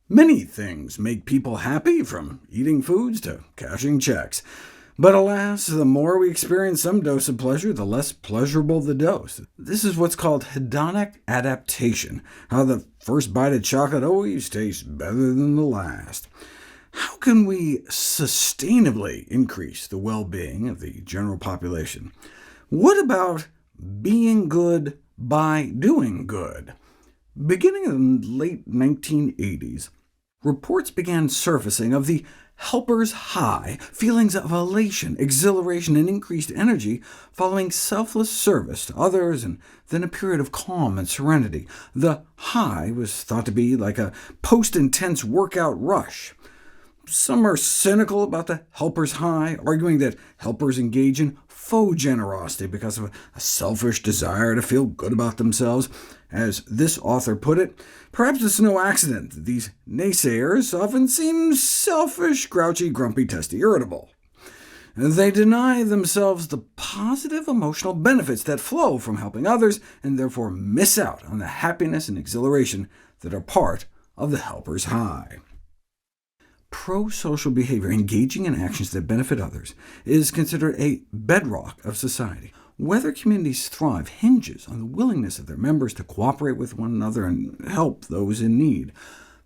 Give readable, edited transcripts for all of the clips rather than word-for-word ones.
Many things make people happy, from eating foods to cashing checks. But alas, the more we experience some dose of pleasure, the less pleasurable the dose. This is what's called hedonic adaptation, how the first bite of chocolate always tastes better than the last. How can we sustainably increase the well-being of the general population? What about being good by doing good? Beginning in the late 1980s, reports began surfacing of the helper's high, feelings of elation, exhilaration, and increased energy following selfless service to others, and then a period of calm and serenity. The high was thought to be like a post-intense workout rush. Some are cynical about the helper's high, arguing that helpers engage in faux generosity because of a selfish desire to feel good about themselves. As this author put it, perhaps it's no accident that these naysayers often seem selfish, grouchy, grumpy, testy, irritable. They deny themselves the positive emotional benefits that flow from helping others, and therefore miss out on the happiness and exhilaration that are part of the helper's high. Pro-social behavior, engaging in actions that benefit others, is considered a bedrock of society. Whether communities thrive hinges on the willingness of their members to cooperate with one another and help those in need.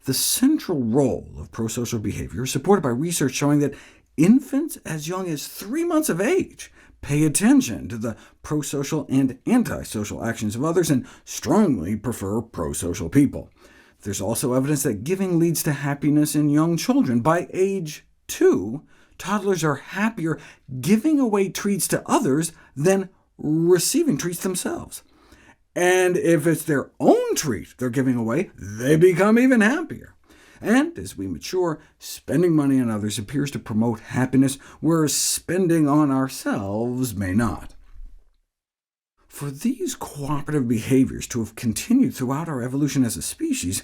The central role of pro-social behavior is supported by research showing that infants as young as 3 months of age pay attention to the pro-social and anti-social actions of others, and strongly prefer pro-social people. There's also evidence that giving leads to happiness in young children. By age 2, toddlers are happier giving away treats to others than receiving treats themselves. And if it's their own treat they're giving away, they become even happier. And as we mature, spending money on others appears to promote happiness, whereas spending on ourselves may not. For these cooperative behaviors to have continued throughout our evolution as a species,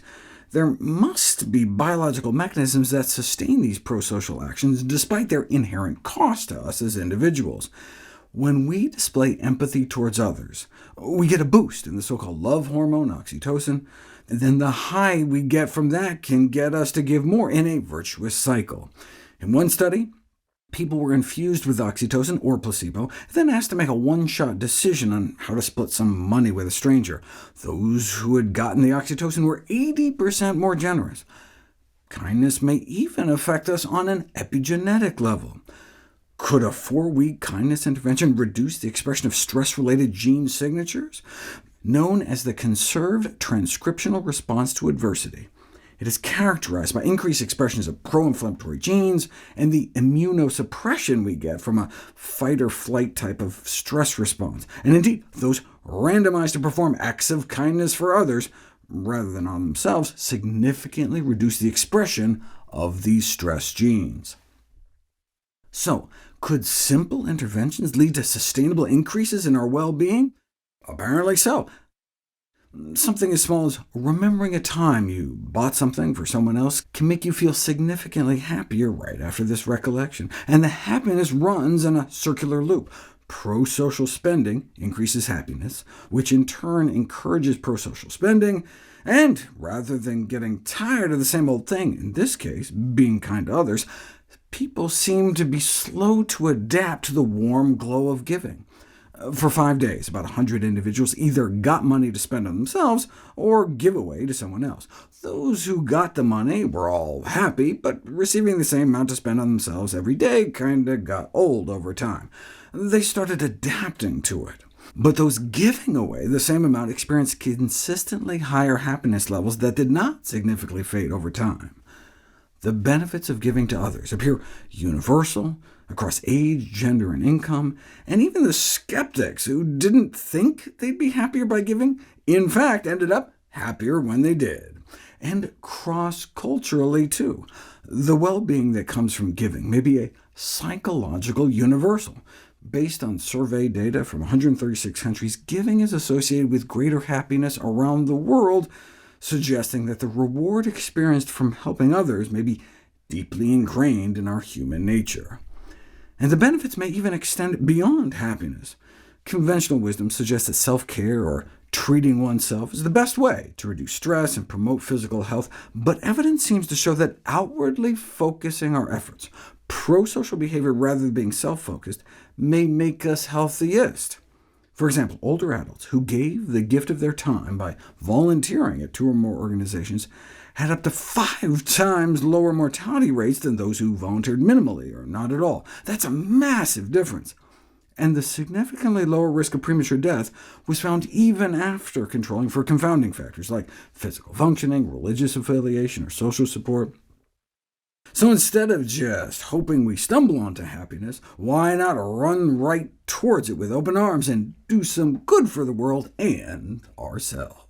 there must be biological mechanisms that sustain these pro-social actions, despite their inherent cost to us as individuals. When we display empathy towards others, we get a boost in the so-called love hormone, oxytocin, and then the high we get from that can get us to give more in a virtuous cycle. In one study, people were infused with oxytocin or placebo, then asked to make a one-shot decision on how to split some money with a stranger. Those who had gotten the oxytocin were 80% more generous. Kindness may even affect us on an epigenetic level. Could a 4-week kindness intervention reduce the expression of stress-related gene signatures? Known as the conserved transcriptional response to adversity, it is characterized by increased expressions of pro-inflammatory genes and the immunosuppression we get from a fight-or-flight type of stress response. And indeed, those randomized to perform acts of kindness for others, rather than on themselves, significantly reduce the expression of these stress genes. So, could simple interventions lead to sustainable increases in our well-being? Apparently so. Something as small as remembering a time you bought something for someone else can make you feel significantly happier right after this recollection, and the happiness runs in a circular loop. Pro-social spending increases happiness, which in turn encourages pro-social spending, and rather than getting tired of the same old thing, in this case, being kind to others, people seem to be slow to adapt to the warm glow of giving. For 5 days, about 100 individuals either got money to spend on themselves or give away to someone else. Those who got the money were all happy, but receiving the same amount to spend on themselves every day kinda got old over time. They started adapting to it. But those giving away the same amount experienced consistently higher happiness levels that did not significantly fade over time. The benefits of giving to others appear universal, across age, gender, and income, and even the skeptics who didn't think they'd be happier by giving, in fact, ended up happier when they did. And cross-culturally, too. The well-being that comes from giving may be a psychological universal. Based on survey data from 136 countries, giving is associated with greater happiness around the world, suggesting that the reward experienced from helping others may be deeply ingrained in our human nature. And the benefits may even extend beyond happiness. Conventional wisdom suggests that self-care or treating oneself is the best way to reduce stress and promote physical health, but evidence seems to show that outwardly focusing our efforts, pro-social behavior rather than being self-focused, may make us healthiest. For example, older adults who gave the gift of their time by volunteering at 2 or more organizations had up to 5 times lower mortality rates than those who volunteered minimally or not at all. That's a massive difference. And the significantly lower risk of premature death was found even after controlling for confounding factors like physical functioning, religious affiliation, or social support. So instead of just hoping we stumble onto happiness, why not run right towards it with open arms and do some good for the world and ourselves?